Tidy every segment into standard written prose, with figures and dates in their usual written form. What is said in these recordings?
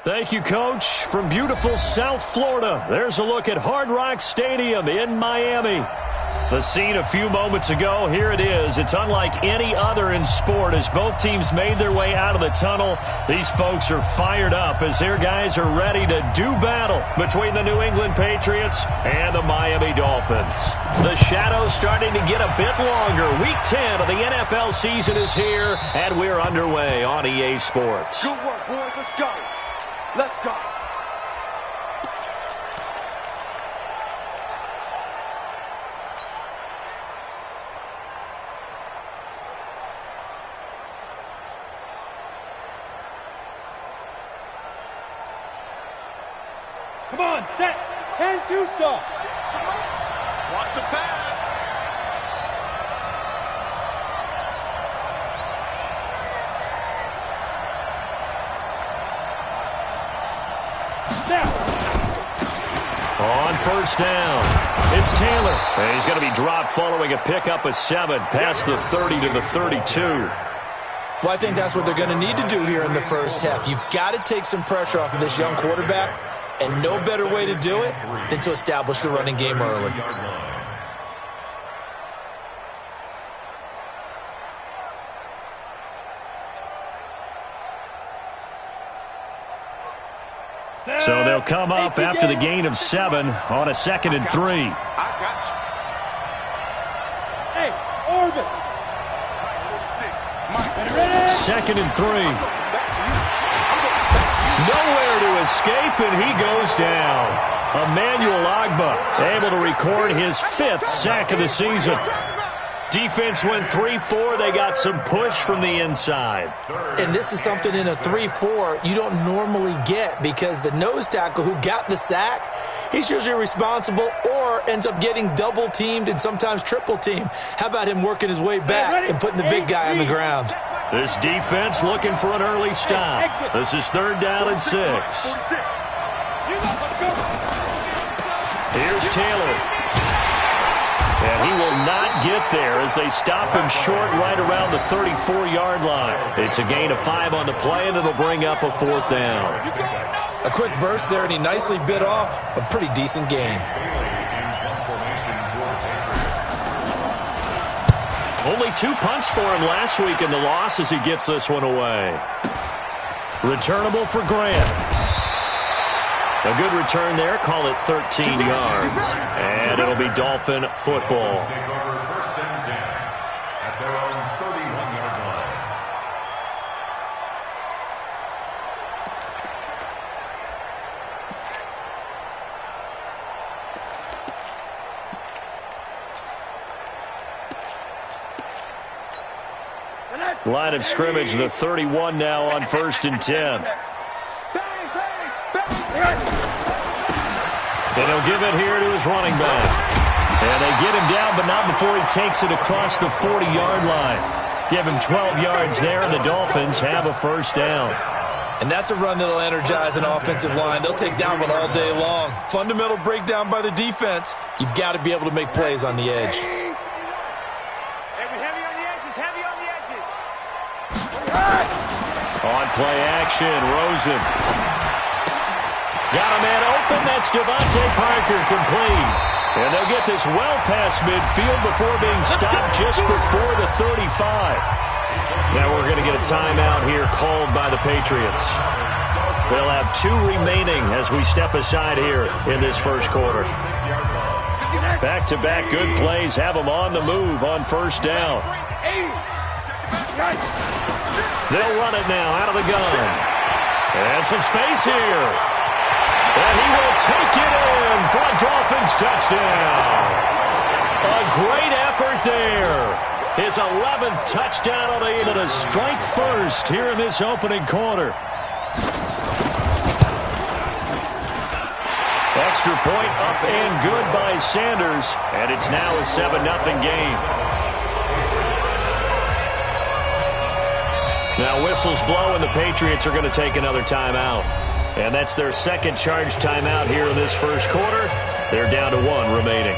Thank you, Coach. From beautiful South Florida, there's a look at Hard Rock Stadium in Miami. The scene a few moments ago, here it is. It's unlike any other in sport as both teams made their way out of the tunnel. These folks are fired up as their guys are ready to do battle between the New England Patriots and the Miami Dolphins. The shadow's starting to get a bit longer. Week 10 of the NFL season is here, and we're underway on EA Sports. Good work, boys. Let's go. Let's go. Come on, set. 10-2 soft. Watch the pass. Snap. On first down, it's Taylor. And he's going to be dropped following a pickup of 7 past the 30 to the 32. Well, I think that's what they're going to need to do here in the first half. You've got to take some pressure off of this young quarterback. And no better way to do it than to establish the running game early. So they'll come up after the gain of 7 on a 2nd and 3. I got you. Hey, orbit. 2nd and 3. Nowhere to escape, and he goes down. Emmanuel Ogbah able to record his 5th sack of the season. Defense went 3-4. They got some push from the inside. And this is something in a 3-4 you don't normally get because the nose tackle who got the sack, he's usually responsible or ends up getting double-teamed and sometimes triple-teamed. How about him working his way back and putting the big guy on the ground? This defense looking for an early stop. This is 3rd down and 6. Here's Taylor. And he will not get there as they stop him short right around the 34-yard line. It's a gain of 5 on the play, and it'll bring up a 4th down. A quick burst there, and he nicely bit off a pretty decent gain. Only 2 punts for him last week in the loss as he gets this one away. Returnable for Grant. A good return there. Call it 13 yards. And it'll be Dolphin football. Line of scrimmage, the 31 now on 1st and 10. And he'll give it here to his running back. And they get him down, but not before he takes it across the 40-yard line. Give him 12 yards there, and the Dolphins have a 1st down. And that's a run that'll energize an offensive line. They'll take that one all day long. Fundamental breakdown by the defense. You've got to be able to make plays on the edge. On play action, Rosen. Got a man open. That's Devontae Parker complete. And they'll get this well past midfield before being stopped just before the 35. Now we're going to get a timeout here called by the Patriots. They'll have 2 remaining as we step aside here in this first quarter. Back-to-back good plays have them on the move on 1st down. They'll run it now out of the gun. And some space here. And he will take it in for a Dolphins touchdown. A great effort there. His 11th touchdown on the end, to strike first here in this opening quarter. Extra point up and good by Sanders. And it's now a 7-0 game. Now whistles blow, and the Patriots are going to take another timeout. And that's their 2nd charge timeout here in this first quarter. They're down to 1 remaining.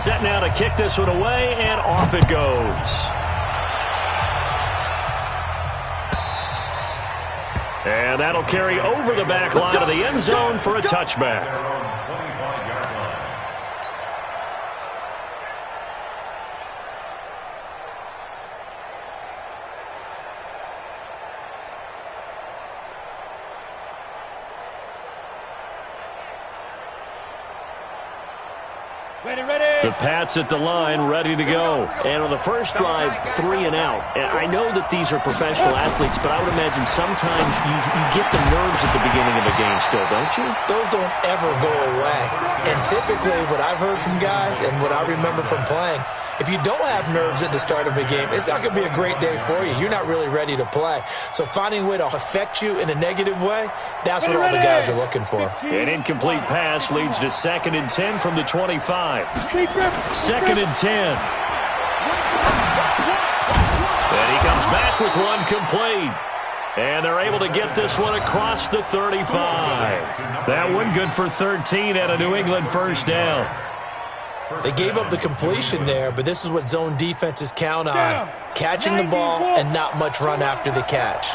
Set now to kick this one away, and off it goes. And that'll carry over the back line of the end zone for a touchback. The Pats at the line, ready to go. And on the first drive, 3 and out. And I know that these are professional athletes, but I would imagine sometimes you get the nerves at the beginning of a game still, don't you? Those don't ever go away. And typically what I've heard from guys and what I remember from playing, if you don't have nerves at the start of a game, it's not going to be a great day for you. You're not really ready to play. So finding a way to affect you in a negative way, that's what all the guys are looking for. An incomplete pass leads to 2nd and 10 from the 25. 2nd and 10. And he comes back with one complete. And they're able to get this one across the 35. That one good for 13 and a New England first down. They gave up the completion there, but this is what zone defenses count on. Catching the ball and not much run after the catch.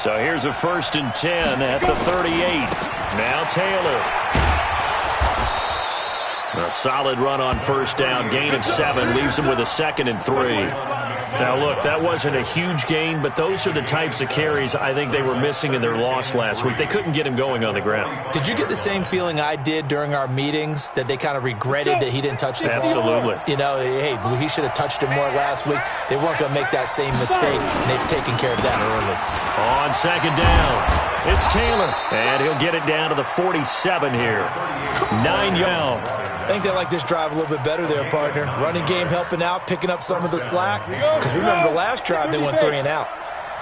So here's a 1st and 10 at the 38. Now Taylor. A solid run on first down. Gain of 7 leaves him with a 2nd and 3. Now, look, that wasn't a huge gain, but those are the types of carries I think they were missing in their loss last week. They couldn't get him going on the ground. Did you get the same feeling I did during our meetings, that they kind of regretted that he didn't touch the ball? Absolutely. You know, hey, he should have touched it more last week. They weren't going to make that same mistake, and they've taken care of that early. On 2nd down, it's Taylor, and he'll get it down to the 47 here. 9 yards. I think they like this drive a little bit better there, partner. Running game helping out, picking up some of the slack. Because remember the last drive, they went 3 and out.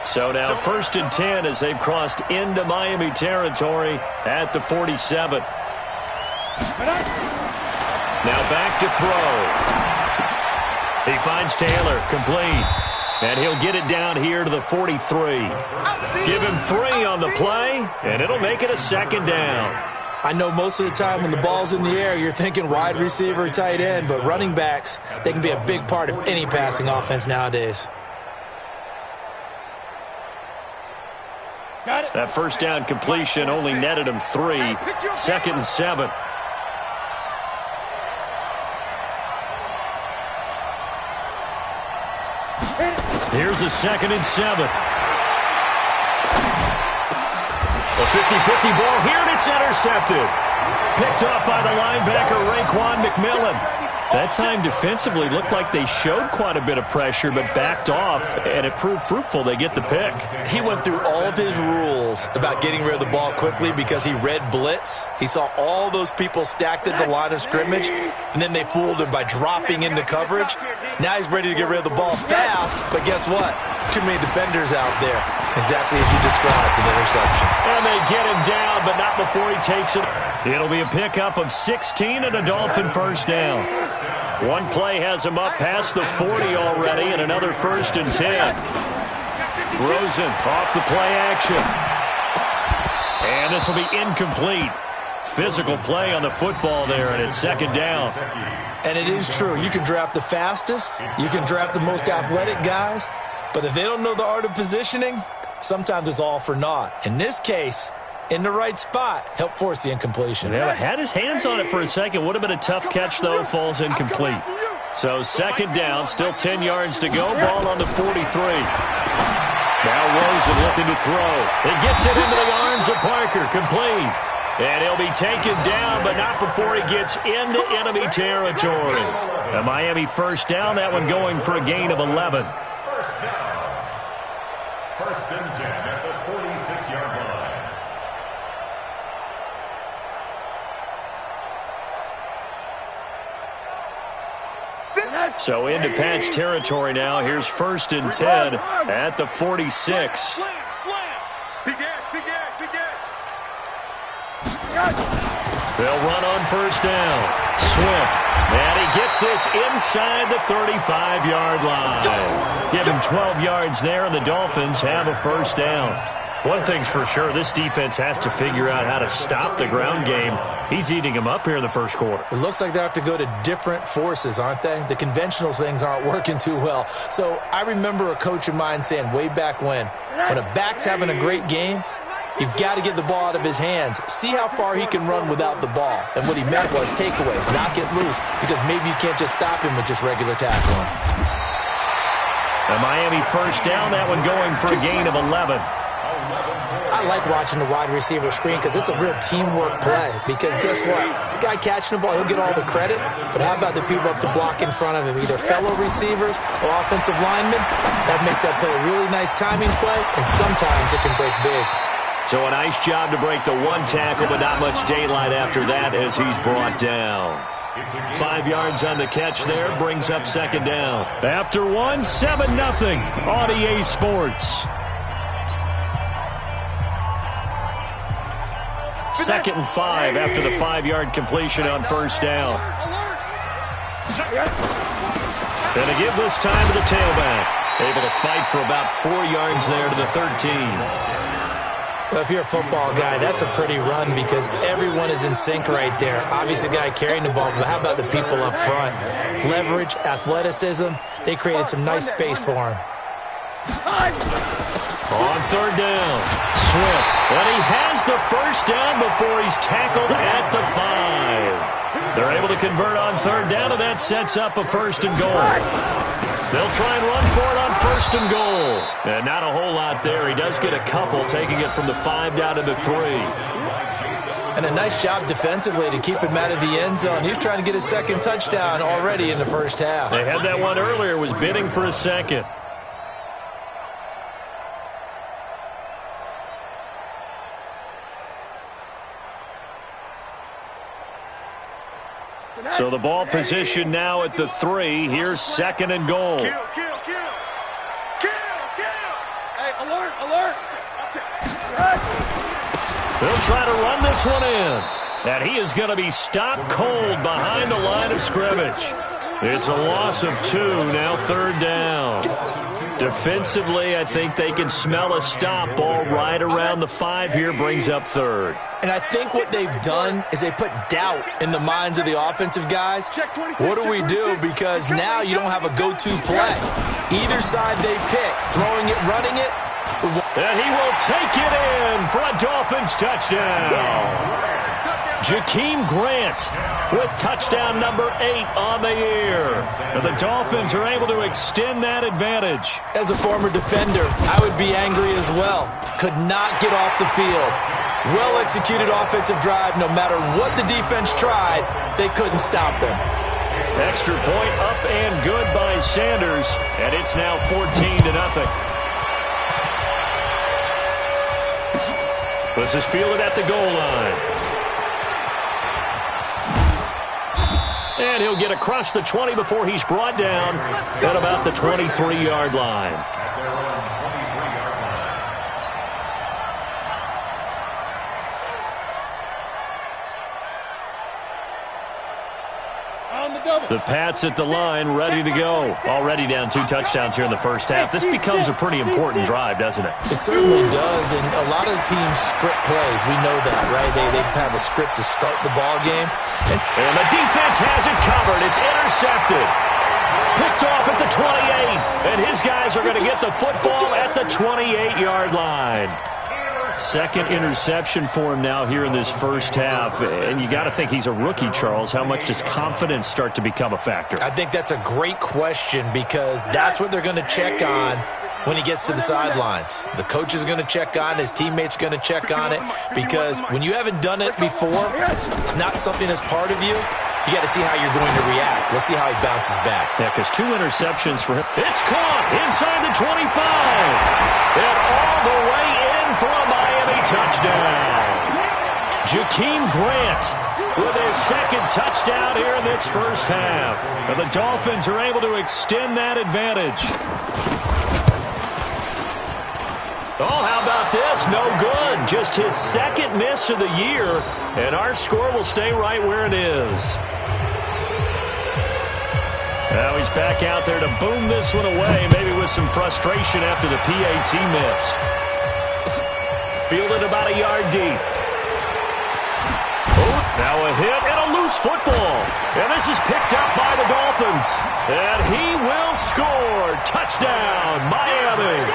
So now 1st and 10 as they've crossed into Miami territory at the 47. Now back to throw. He finds Taylor, complete. And he'll get it down here to the 43. Give him 3 on the play, and it'll make it a 2nd down. I know most of the time when the ball's in the air, you're thinking wide receiver, tight end, but running backs, they can be a big part of any passing offense nowadays. That first down completion only netted him 3. 2nd and 7. Here's a 2nd and 7. A 50-50 ball here, and it's intercepted. Picked up by the linebacker, Raekwon McMillan. That time defensively looked like they showed quite a bit of pressure, but backed off, and it proved fruitful. They get the pick. He went through all of his rules about getting rid of the ball quickly because he read blitz. He saw all those people stacked at the line of scrimmage, and then they fooled him by dropping into coverage. Now he's ready to get rid of the ball fast, but guess what? Too many defenders out there. Exactly as you described, an interception. And they get him down, but not before he takes it. It'll be a pickup of 16 and a Dolphin first down. One play has him up past the 40 already, and another 1st and 10. Rosen off the play action. And this will be incomplete. Physical play on the football there, and it's 2nd down. And it is true. You can draft the fastest. You can draft the most athletic guys. But if they don't know the art of positioning, sometimes it's all for naught. In this case, in the right spot, help force the incompletion. Yeah, had his hands on it for a second. Would have been a tough catch, though. Falls incomplete. So 2nd down, still 10 yards to go. Ball on the 43. Now Rosen looking to throw. He gets it into the arms of Parker. Complete. And he'll be taken down, but not before he gets into enemy territory. A Miami first down, that one going for a gain of 11. 1st and 10 at the 46-yard line. So into Pats territory now. Here's 1st and 10 at the 46. Slam. Begin. They'll run on first down. Swift. And he gets this inside the 35-yard line. Give him 12 yards there, and the Dolphins have a first down. One thing's for sure, this defense has to figure out how to stop the ground game. He's eating them up here in the first quarter. It looks like they have to go to different forces, aren't they? The conventional things aren't working too well. So I remember a coach of mine saying way back when a back's having a great game, you've got to get the ball out of his hands. See how far he can run without the ball. And what he meant was takeaways, knock it loose, because maybe you can't just stop him with just regular tackling. A Miami first down, that one going for a gain of 11. I like watching the wide receiver screen because it's a real teamwork play. Because guess what? The guy catching the ball, he'll get all the credit. But how about the people up to block in front of him, either fellow receivers or offensive linemen? That makes that play a really nice timing play, and sometimes it can break big. So a nice job to break the one tackle, but not much daylight after that as he's brought down. 5 yards on the catch there, brings up second down. After one, 7-0 on EA Sports. 2nd and 5 after the 5-yard completion on first down. And a give this time to the tailback. Able to fight for about 4 yards there to the 13. Well, if you're a football guy, that's a pretty run because everyone is in sync right there. Obviously, the guy carrying the ball, but how about the people up front? Leverage, athleticism, they created some nice space for him. On third down, Swift. And he has the first down before he's tackled at the 5. They're able to convert on third down, and that sets up a first and goal. They'll try and run for it on first and goal. And not a whole lot there. He does get a couple, taking it from the 5 down to the 3. And a nice job defensively to keep him out of the end zone. He was trying to get his second touchdown already in the first half. They had that one earlier, was bidding for a second. So the ball position now at the 3. Here's second and goal. Kill. Hey, alert. They'll try to run this one in. And he is going to be stopped cold behind the line of scrimmage. It's a loss of 2, now third down. Defensively, I think they can smell a stop. Ball right around the 5 here, brings up third. And I think what they've done is they put doubt in the minds of the offensive guys. What do we do? Because now you don't have a go-to play. Either side they pick, throwing it, running it. And he will take it in for a Dolphins touchdown. Jakeem Grant with touchdown number 8 on the year. And the Dolphins are able to extend that advantage. As a former defender, I would be angry as well. Could not get off the field. Well-executed offensive drive. No matter what the defense tried, they couldn't stop them. Extra point up and good by Sanders. And it's now 14-0. This is fielded at the goal line. And he'll get across the 20 before he's brought down at about the 23-yard line. The Pats at the line, ready to go. Already down 2 touchdowns here in the first half. This becomes a pretty important drive, doesn't it? It certainly does, and a lot of teams script plays. We know that, right? They have a script to start the ball game. And the defense has it covered. It's intercepted. Picked off at the 28, and his guys are going to get the football at the 28-yard line. Second interception for him now here in this first half. And you got to think he's a rookie, Charles. How much does confidence start to become a factor? I think that's a great question because that's what they're going to check on when he gets to the sidelines. The coach is going to check on it. His teammates are going to check on it because when you haven't done it before, it's not something that's part of you. You got to see how you're going to react. Let's see how he bounces back. Yeah, because 2 interceptions for him. It's caught inside the 25. And all the way in for a Miami touchdown. Jakeem Grant with his second touchdown here in this first half. And the Dolphins are able to extend that advantage. Oh, how about this? No good. Just his second miss of the year. And our score will stay right where it is. Now he's back out there to boom this one away, maybe with some frustration after the PAT miss. Fielded about a yard deep. Oh, now a hit and a loose football. And this is picked up by the Dolphins. And he will score. Touchdown, Miami.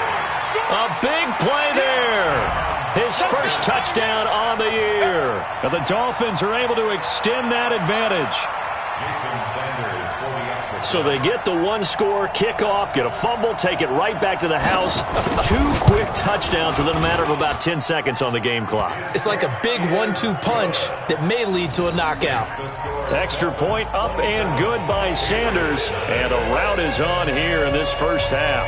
A big play there. His first touchdown on the year. And the Dolphins are able to extend that advantage. So they get the one-score kickoff, get a fumble, take it right back to the house. 2 quick touchdowns within a matter of about 10 seconds on the game clock. It's like a big 1-2 punch that may lead to a knockout. Extra point up and good by Sanders. And a rout is on here in this first half.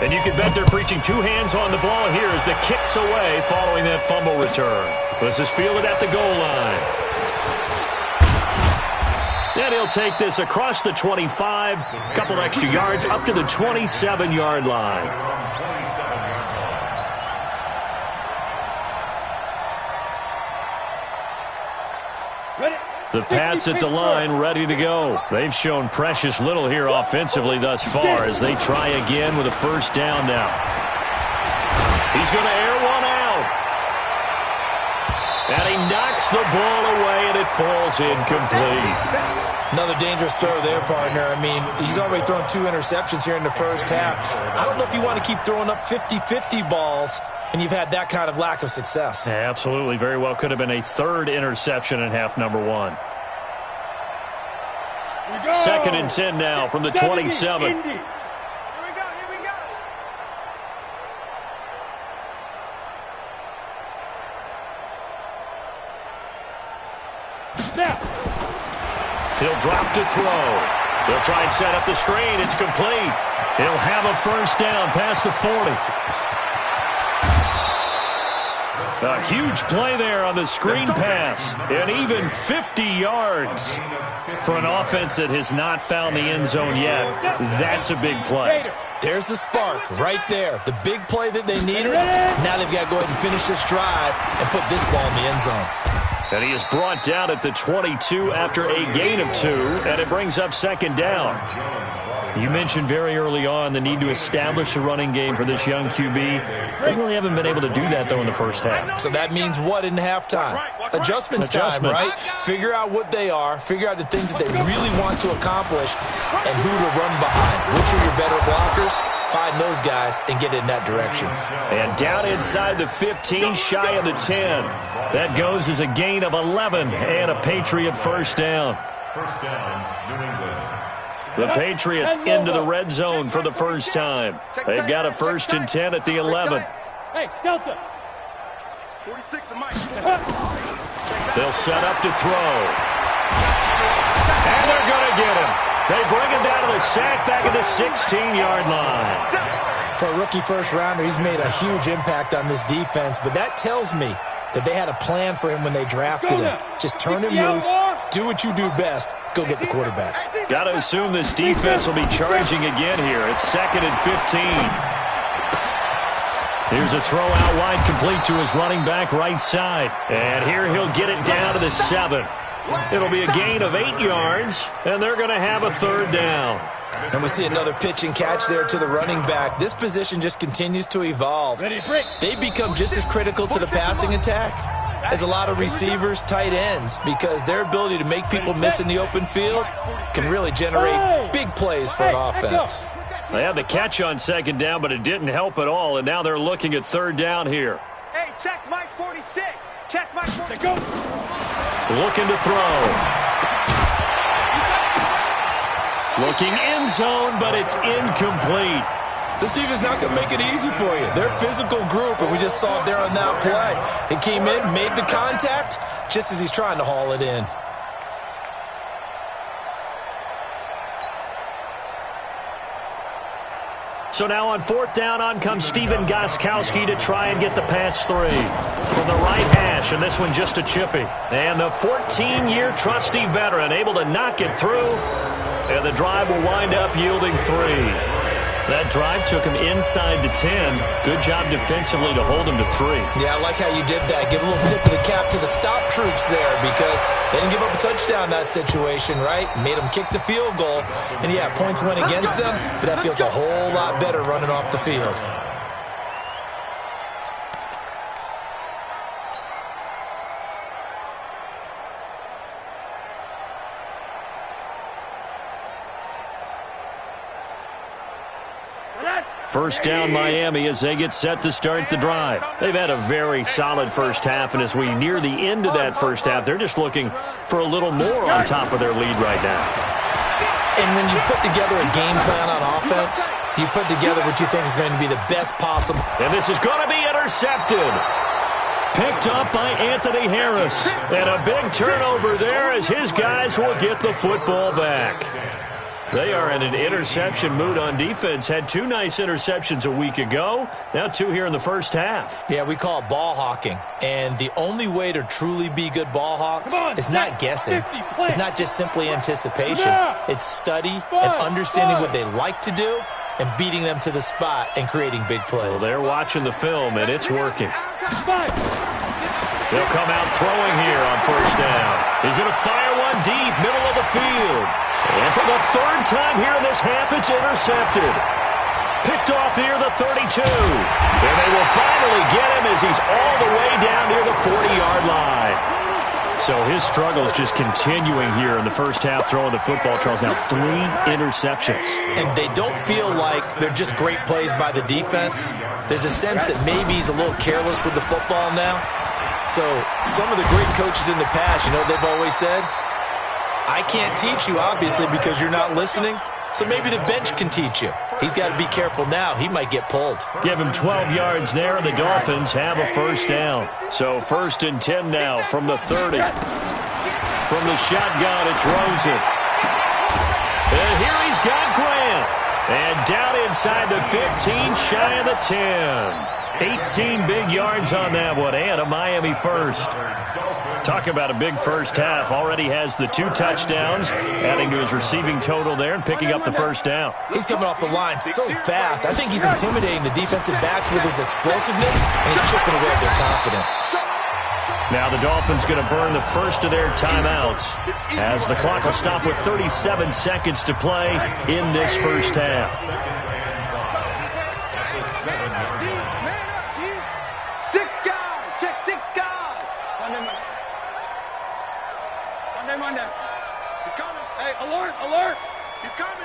And you can bet they're preaching 2 hands on the ball here as the kick's away following that fumble return. This is fielded at the goal line. And he'll take this across the 25, couple extra yards up to the 27-yard line. The Pats at the line ready to go. They've shown precious little here offensively thus far as they try again with a first down now. He's going to air one out. And he knocks the ball away, and it falls incomplete. Another dangerous throw there, partner. I mean, he's already thrown 2 interceptions here in the first half. I don't know if you want to keep throwing up 50-50 balls, and you've had that kind of lack of success. Yeah, absolutely. Very well could have been a 3rd interception in half number 1. 2nd and 10 now from the 27. He'll drop to throw. They'll try and set up the screen. It's complete. He'll have a first down past the 40. A huge play there on the screen pass. And even 50 yards for an offense that has not found the end zone yet. That's a big play. There's the spark right there. The big play that they needed. Now they've got to go ahead and finish this drive and put this ball in the end zone. And he is brought down at the 22 after a gain of 2, and it brings up 2nd down. You mentioned very early on the need to establish a running game for this young QB. They really haven't been able to do that, though, in the first half. So that means what in halftime? Adjustments time, right? Figure out what they are, figure out the things that they really want to accomplish, and who to run behind. Which are your better blockers? Find those guys and get in that direction. And down inside the 15, shy of the 10. That goes as a gain of 11 and a Patriot first down. First down, New England. The Patriots into the red zone for the first time. They've got a 1st and 10 at the 11. Hey, Delta. 46 to Mike. They'll set up to throw. And they're going to get him. They bring him down to the sack back at the 16-yard line. For a rookie first-rounder, he's made a huge impact on this defense, but that tells me that they had a plan for him when they drafted him. Just turn him loose, do what you do best, go get the quarterback. Got to assume this defense will be charging again here. It's 2nd and 15. Here's a throw out wide complete to his running back right side. And here he'll get it down to the 7. It'll be a gain of 8 yards, and they're going to have a 3rd down. And we see another pitch and catch there to the running back. This position just continues to evolve. They become just as critical to the passing attack as a lot of receivers, tight ends, because their ability to make people miss in the open field can really generate big plays for an offense. They had the catch on 2nd down, but it didn't help at all, and now they're looking at 3rd down here. Hey, check Mike 46. Check Mike 46. Go. Looking to throw. Looking end zone, but it's incomplete. This defense is not going to make it easy for you. They're a physical group, and we just saw it there on that play. He came in, made the contact, just as he's trying to haul it in. So now on 4th down, on comes Steven Gostkowski to try and get the Pats 3. From the right hash, and this one just a chippy. And the 14-year trusty veteran able to knock it through. And the drive will wind up yielding 3. That drive took him inside the 10. Good job defensively to hold him to 3. Yeah, I like how you did that. Give a little tip of the cap to the stop troops there because they didn't give up a touchdown in that situation, right? Made them kick the field goal. And, yeah, points went against them, but that feels a whole lot better running off the field. First down Miami as they get set to start the drive. They've had a very solid first half, and as we near the end of that first half, they're just looking for a little more on top of their lead right now. And when you put together a game plan on offense, you put together what you think is going to be the best possible. And this is going to be intercepted. Picked up by Anthony Harris. And a big turnover there as his guys will get the football back. They are in an interception mood on defense. Had 2 nice interceptions a week ago. Now 2 here in the first half. Yeah, we call it ball hawking. And the only way to truly be good ball hawks is not guessing. It's not just simply anticipation. It's study and understanding what they like to do and beating them to the spot and creating big plays. Well, they're watching the film, and it's working. They'll come out throwing here on first down. He's going to fire one deep, middle of the field. And for the 3rd time here in this half, it's intercepted. Picked off near the 32. And they will finally get him as he's all the way down near the 40-yard line. So his struggle is just continuing here in the first half, throwing the football. Charles, now 3 interceptions. And they don't feel like they're just great plays by the defense. There's a sense that maybe he's a little careless with the football now. So some of the great coaches in the past, you know what they've always said? I can't teach you, obviously, because you're not listening. So maybe the bench can teach you. He's got to be careful now. He might get pulled. Give him 12 yards there, and the Dolphins have a first down. So 1st and 10 now from the 30. From the shotgun, it's Rosen. And here he's got Grant. And down inside the 15, shy of the 10. 18 big yards on that one, and a Miami first. Talk about a big first half. Already has the 2 touchdowns, adding to his receiving total there and picking up the first down. He's coming off the line so fast. I think he's intimidating the defensive backs with his explosiveness, and he's chipping away at their confidence. Now the Dolphins going to burn the first of their timeouts as the clock will stop with 37 seconds to play in this first half. Alert! He's coming!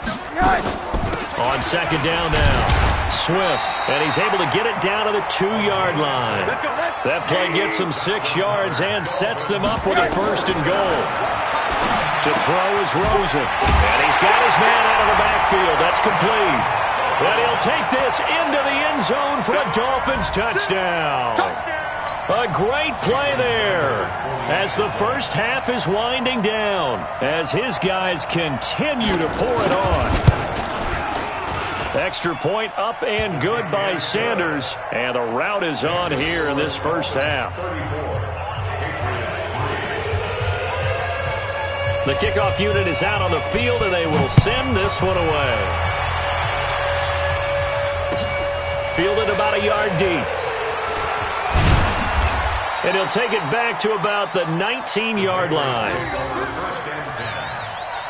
On second down now, Swift, and he's able to get it down to the 2-yard line. That play gets him 6 yards and sets them up with a 1st and goal. To throw is Rosen, and he's got his man out of the backfield. That's complete. And he'll take this into the end zone for a Dolphins touchdown. A great play there as the first half is winding down as his guys continue to pour it on. Extra point up and good by Sanders, and the route is on here in this first half. The kickoff unit is out on the field, and they will send this one away. Fielded about a yard deep. And he'll take it back to about the 19-yard line. First and 10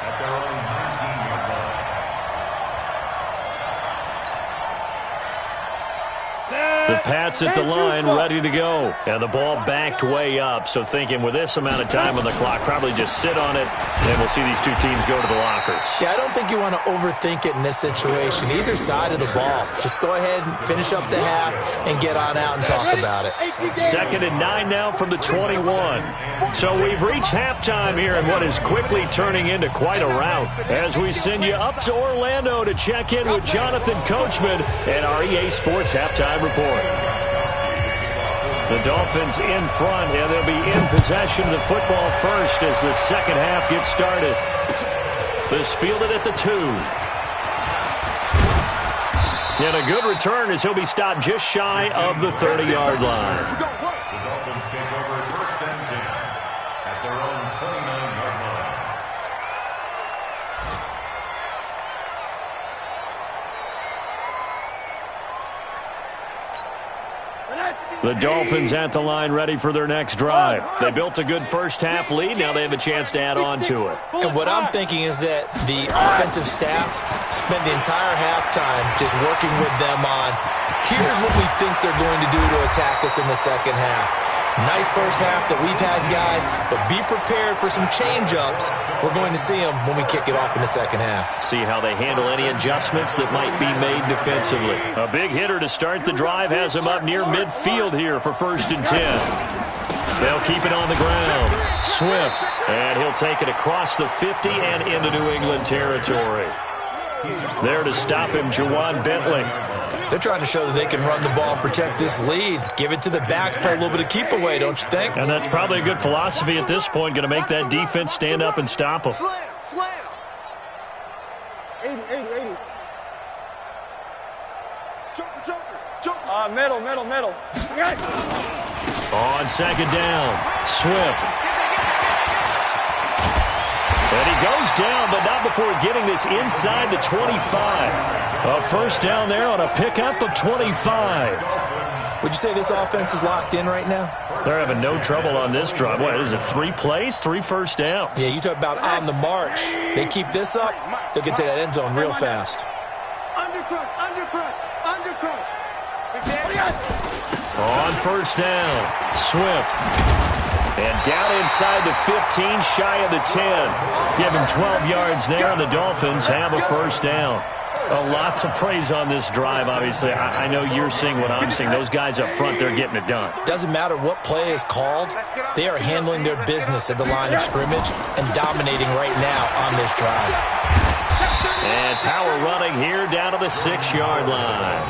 at their own 19-yard line. The Pats at the line, ready to go. And the ball backed way up. So thinking with this amount of time on the clock, probably just sit on it, and we'll see these 2 teams go to the lockers. Yeah, I don't think you want to overthink it in this situation. Either side of the ball. Just go ahead and finish up the half and get on out and talk about it. 2nd and 9 now from the 21. So we've reached halftime here in what is quickly turning into quite a rout as we send you up to Orlando to check in with Jonathan Coachman and our EA Sports Halftime Report. The Dolphins in front, and they'll be in possession of the football first as the second half gets started. This fielded at the 2. And a good return as he'll be stopped just shy of the 30-yard line. The Dolphins take over 1st and 10 at their own 29-yard line. The Dolphins at the line ready for their next drive. They built a good first half lead. Now they have a chance to add on to it. And what I'm thinking is that the offensive staff spent the entire halftime just working with them on, here's what we think they're going to do to attack us in the second half. Nice first half that we've had, guys, but be prepared for some change-ups. We're going to see them when we kick it off in the second half. See how they handle any adjustments that might be made defensively. A big hitter to start the drive has him up near midfield here for 1st and 10. They'll keep it on the ground. Swift, and he'll take it across the 50 and into New England territory. There to stop him, Jawan Bentley. They're trying to show that they can run the ball and protect this lead. Give it to the backs, play a little bit of keep away, don't you think? And that's probably a good philosophy at this point, going to make that defense stand up and stop them. Slam, slam. 80, 80, 80. Joker. Middle. On 2nd down, Swift. And he goes down, but not before getting this inside the 25. A 1st down there on a pickup of 25. Would you say this offense is locked in right now? They're having no trouble on this drive. What is it, 3 plays, 3 first downs? Yeah, you talk about on the march. They keep this up, they'll get to that end zone real fast. Undercrush. On 1st down, Swift. And down inside the 15, shy of the 10. Give him 12 yards there, and the Dolphins have a 1st down. Lots of praise on this drive, obviously. I know you're seeing what I'm seeing. Those guys up front, they're getting it done. Doesn't matter what play is called. They are handling their business at the line of scrimmage and dominating right now on this drive. And power running here down to the 6-yard line.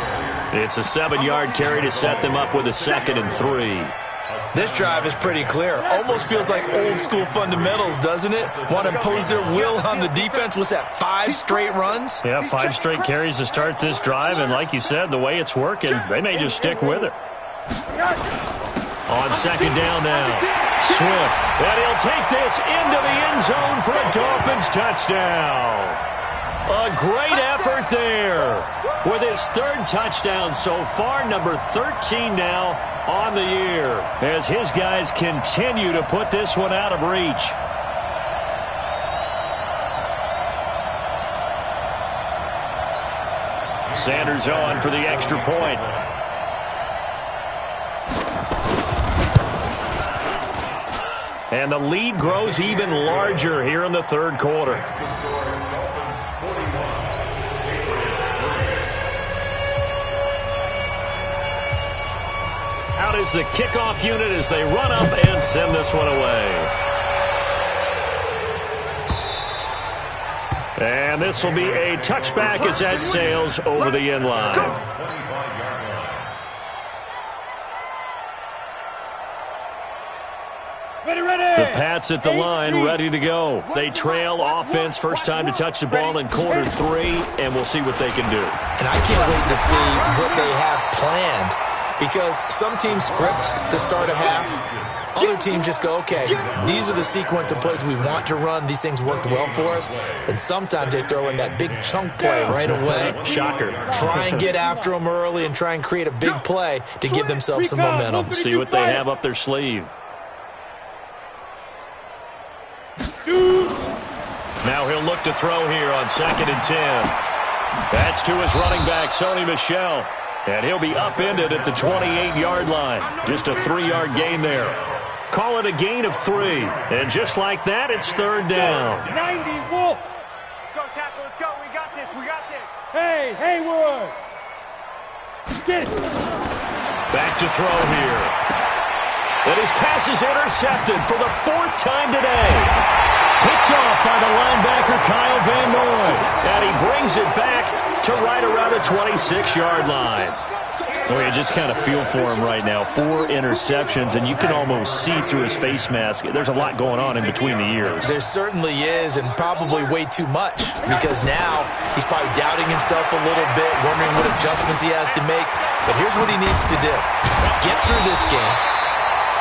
It's a 7-yard carry to set them up with a 2nd and 3. This drive is pretty clear. Almost feels like old-school fundamentals, doesn't it? Want to impose their will on the defense. Was that 5 straight runs? Yeah, 5 straight carries to start this drive, and like you said, the way it's working, they may just stick with it. On 2nd down now, Swift, and he'll take this into the end zone for a Dolphins touchdown. A great effort there with his 3rd touchdown so far, number 13 now on the year, as his guys continue to put this one out of reach. Sanders on for the extra point. And the lead grows even larger here in the 3rd quarter. Out is the kickoff unit as they run up and send this one away. And this will be a touchback as that sails over the end line. The Pats at the line, ready to go. They trail offense, first time to touch the ball in quarter 3, and we'll see what they can do. And I can't wait to see what they have planned, because some teams script to start a half. Other teams just go, okay, these are the sequence of plays we want to run. These things worked well for us. And sometimes they throw in that big chunk play right away. Shocker. Try and get after them early and try and create a big play to give themselves some momentum. See what they have up their sleeve. Now he'll look to throw here on 2nd and 10. That's to his running back, Sony Michel. And he'll be upended at the 28-yard line. Just a 3-yard gain there. Call it a gain of 3. And just like that, it's 3rd down. 90, Wolf. Let's go, tackle. Let's go. We got this. Hey, Haywood. Get it. Back to throw here. And his pass is intercepted for the 4th time today. Picked off by the linebacker, Kyle Van Noy. And he brings it back to right around the 26-yard line. Well, you just kind of feel for him right now. 4 interceptions, and you can almost see through his face mask. There's a lot going on in between the ears. There certainly is, and probably way too much, because now he's probably doubting himself a little bit, wondering what adjustments he has to make. But here's what he needs to do. Get through this game,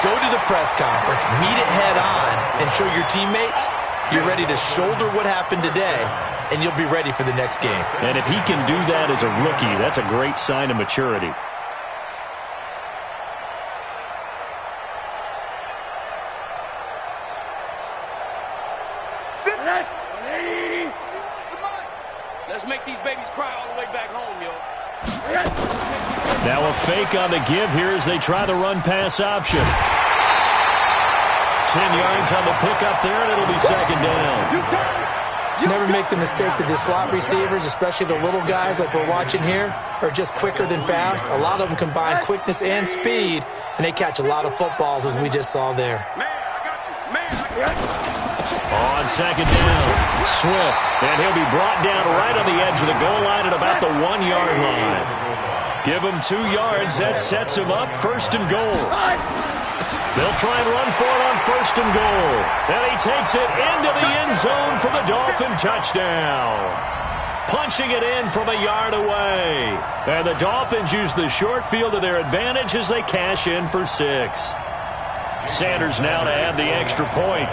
go to the press conference, meet it head on, and show your teammates you're ready to shoulder what happened today, and you'll be ready for the next game. And if he can do that as a rookie, that's a great sign of maturity. Let's make these babies cry all the way back home, yo. Now a fake on the give here as they try the run-pass option. 10 yards on the pickup there, and it'll be second down. Never make the mistake that the slot receivers, especially the little guys like we're watching here, are just quicker than fast. A lot of them combine quickness and speed, and they catch a lot of footballs, as we just saw there. On second down, Swift, and he'll be brought down right on the edge of the goal line at about the 1-yard line. Give him 2 yards. That sets him up first and goal. They'll try and run for it on first and goal. And he takes it into the end zone for the Dolphin touchdown. Punching it in from a yard away. And the Dolphins use the short field to their advantage as they cash in for 6. Sanders now to add the extra point.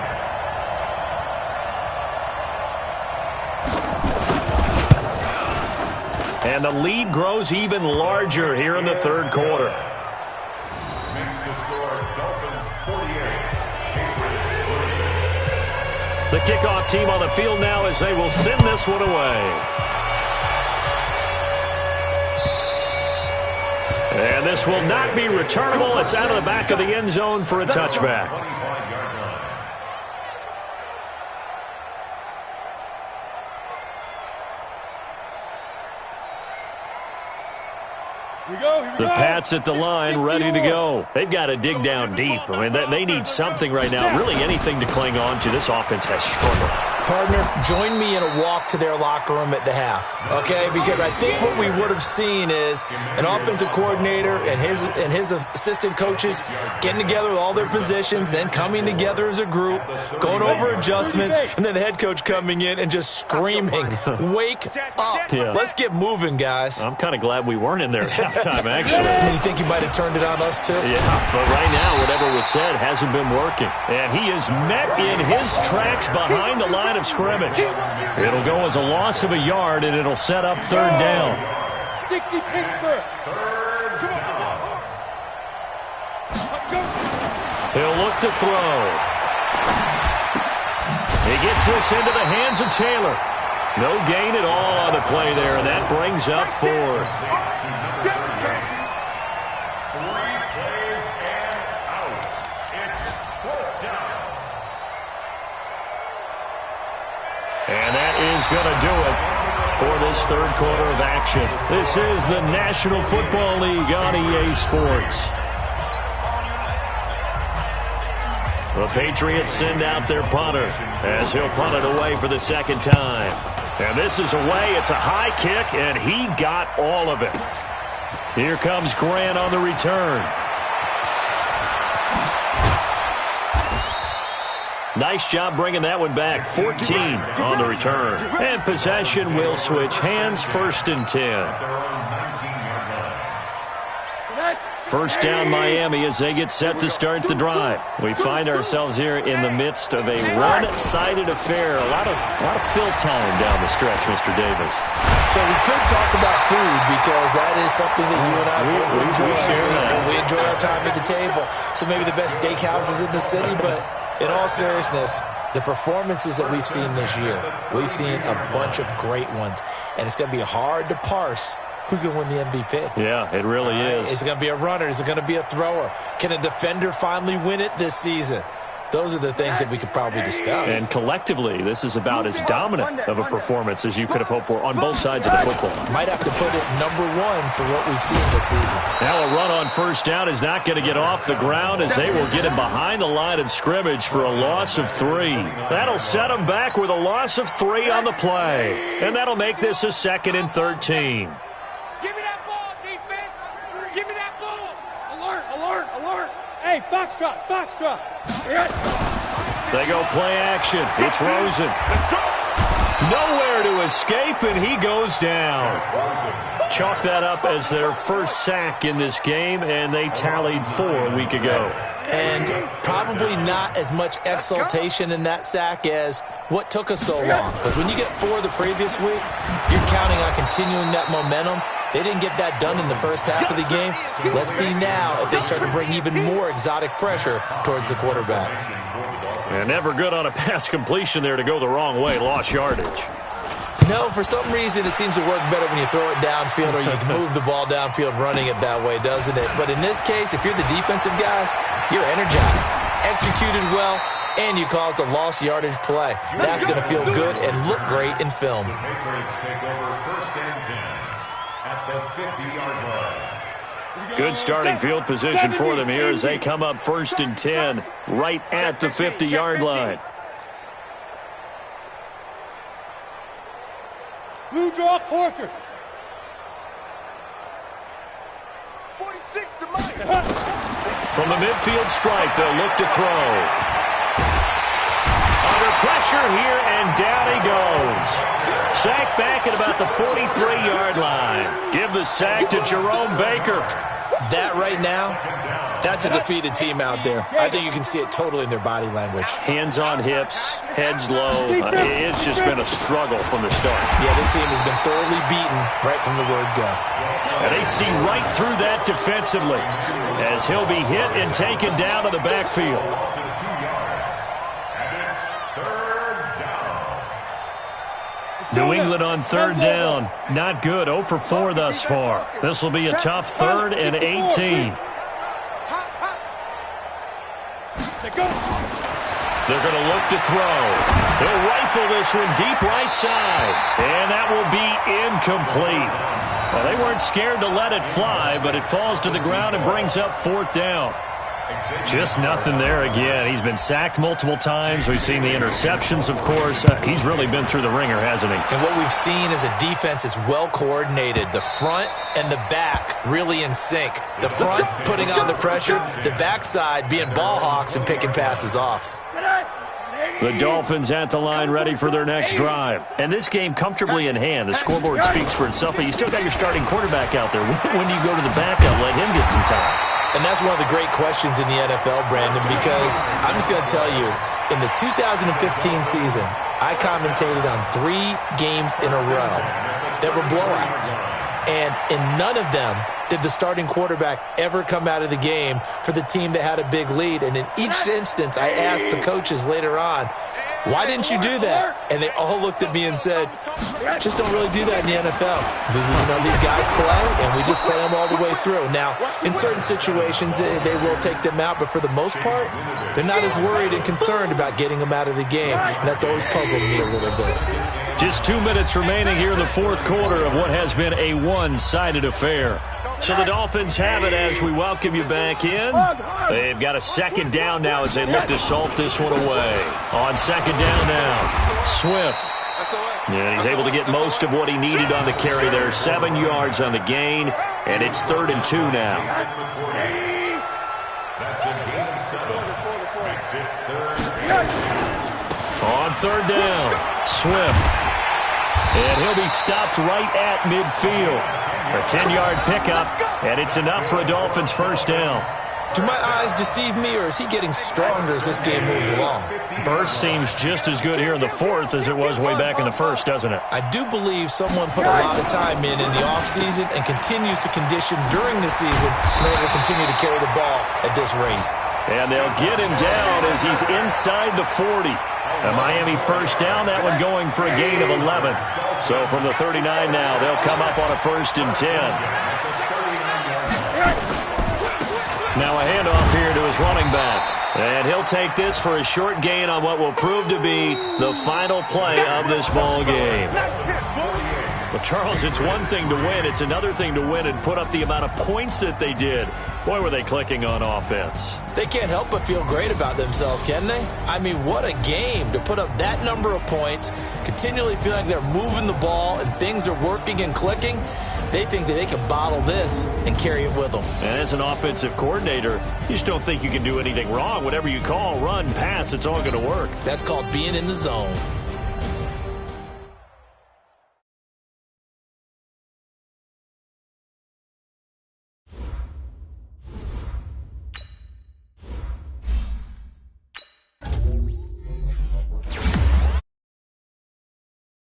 And the lead grows even larger here in the third quarter. Makes the score Dolphins 48. The kickoff team on the field now as they will send this one away. And this will not be returnable. It's out of the back of the end zone for a touchback. The Pats at the line, ready to go. They've got to dig down deep. I mean, they need something right now, really anything to cling on to. This offense has struggled. Partner, join me in a walk to their locker room at the half, okay? Because I think what we would have seen is an offensive coordinator and his assistant coaches getting together with all their positions, then coming together as a group, going over adjustments, and then the head coach coming in and just screaming, "Wake up. Yeah. Let's get moving, guys." I'm kind of glad we weren't in there at halftime, actually. You think you might have turned it on us, too? Yeah, but right now, whatever was said hasn't been working. And he is met in his tracks behind the line of scrimmage. It'll go as a loss of a yard, and it'll set up third down. 60 Pittsburgh. He'll look to throw. He gets this into the hands of Taylor. No gain at all on the play there, and that brings up fourth. 3 plays and out. It's 4th down. And that is going to do it for this third quarter of action. This is the National Football League on EA Sports. The Patriots send out their punter as he'll punt it away for the second time. And this is away. It's a high kick, and he got all of it. Here comes Grant on the return. Nice job bringing that one back. 14 on the return. And possession will switch hands, 1st and 10. First down Miami as they get set to start the drive. We find ourselves here in the midst of a one-sided affair. A lot of fill time down the stretch, Mr. Davis. So we could talk about food because that is something that you and I enjoy. We share that. We enjoy our time at the table. So maybe the best steakhouses in the city, but in all seriousness, the performances that we've seen this year, we've seen a bunch of great ones, and it's going to be hard to parse who's going to win the MVP. Yeah, it really is. Is it going to be a runner? Is it going to be a thrower? Can a defender finally win it this season? Those are the things that we could probably discuss. And collectively, this is about as dominant of a performance as you could have hoped for on both sides of the football. Might have to put it #1 for what we've seen this season. Now a run on first down is not going to get off the ground as they will get him behind the line of scrimmage for a loss of 3. That'll set him back with a loss of 3 on the play. And that'll make this a 2nd and 13. Give me that ball, defense. Give me that ball. Alert, alert, alert. Hey, Foxtrot, Foxtrot. They go play action. It's Rosen. Nowhere to escape, and he goes down. Chalk that up as their first sack in this game, and they tallied 4 a week ago. And probably not as much exultation in that sack as what took us so long. Because when you get 4 the previous week, you're counting on continuing that momentum. They didn't get that done in the first half of the game. Let's see now if they start to bring even more exotic pressure towards the quarterback. And never good on a pass completion there to go the wrong way. Lost yardage. No, for some reason it seems to work better when you throw it downfield or you can move the ball downfield running it that way, doesn't it? But in this case, if you're the defensive guys, you're energized. Executed well, and you caused a lost yardage play. That's going to feel good and look great in film. The Patriots take over 1st and 10 at the 50-yard line. Good starting field position for them here as they come up 1st and 10 right at the 50-yard line. Blue draw Corkers. 46 to Mike. From the midfield stripe, they'll look to throw. Under pressure here, and down he goes. Sack back at about the 43-yard line. Give the sack to Jerome Baker. That right now, that's a defeated team out there. I think you can see it totally in their body language. Hands on hips, heads low. It's just been a struggle from the start. Yeah, this team has been thoroughly beaten right from the word go. And they see right through that defensively as he'll be hit and taken down to the backfield. New England on 3rd down. Not good. 0 for 4 thus far. This will be a tough 3rd and 18. They're going to look to throw. He'll rifle this one deep right side. And that will be incomplete. Well, they weren't scared to let it fly, but it falls to the ground and brings up 4th down. Just nothing there again. He's been sacked multiple times. We've seen the interceptions, of course. He's really been through the ringer, hasn't he? And what we've seen is a defense that's well coordinated. The front and the back really in sync. The front putting on the pressure, the backside being ball hawks and picking passes off. The Dolphins at the line ready for their next drive. And this game comfortably in hand. The scoreboard speaks for itself, but you still got your starting quarterback out there. When do you go to the backup, let him get some time? And that's one of the great questions in the NFL, Brandon, because I'm just going to tell you, in the 2015 season, I commentated on 3 games in a row that were blowouts. And in none of them did the starting quarterback ever come out of the game for the team that had a big lead. And in each instance, I asked the coaches later on, why didn't you do that? And they all looked at me and said, just don't really do that in the NFL. These guys play, and we just play them all the way through. Now, in certain situations, they will take them out, but for the most part, they're not as worried and concerned about getting them out of the game, and that's always puzzled me a little bit. Just 2 minutes remaining here in the 4th quarter of what has been a one-sided affair. So the Dolphins have it as we welcome you back in. They've got a 2nd down now as they look to salt this one away. On 2nd down now, Swift. And he's able to get most of what he needed on the carry there. 7 yards on the gain, and it's 3rd and 2 now. That's a gain of 7. Makes it 3rd. On 3rd down, Swift. And he'll be stopped right at midfield. A 10-yard pickup, and it's enough for a Dolphins 1st down. Do my eyes deceive me, or is he getting stronger as this game moves along? Burst seems just as good here in the 4th as it was way back in the 1st, doesn't it? I do believe someone put a lot of time in the offseason and continues to condition during the season in order to continue to carry the ball at this rate. And they'll get him down as he's inside the 40. A Miami 1st down, that one going for a gain of 11. So from the 39 now, they'll come up on a 1st and 10. Now a handoff here to his running back. And he'll take this for a short gain on what will prove to be the final play of this ball game. Well, Charles, it's one thing to win. It's another thing to win and put up the amount of points that they did. Boy, were they clicking on offense. They can't help but feel great about themselves, can they? I mean, what a game to put up that number of points, continually feel like they're moving the ball and things are working and clicking. They think that they can bottle this and carry it with them. And as an offensive coordinator, you just don't think you can do anything wrong. Whatever you call, run, pass, it's all going to work. That's called being in the zone.